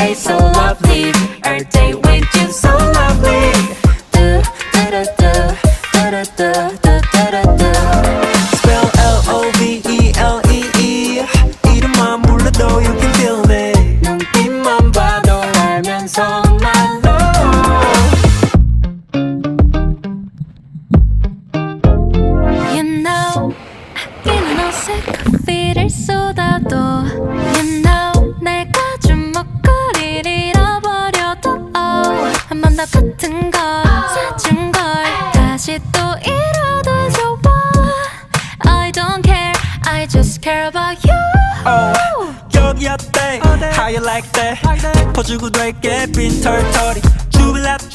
day so lovely. Our day with you so lovely. Do do do do do do do do do. Spell L-O-V-E-L-E-E. 이름만 불러도 you can feel me. 눈빛만 봐도 알면서 말로. You know 아끼는 옷에 커피를 쏟아도 You know 내가 주먹거리를 잃어버려도 한 번 더 같은 걸 사준 걸 다시 또 잃어도 좋아. I don't care, I just care about you. 여기 어때? How you like that? 퍼주고 될게 빈 털털이 주빌라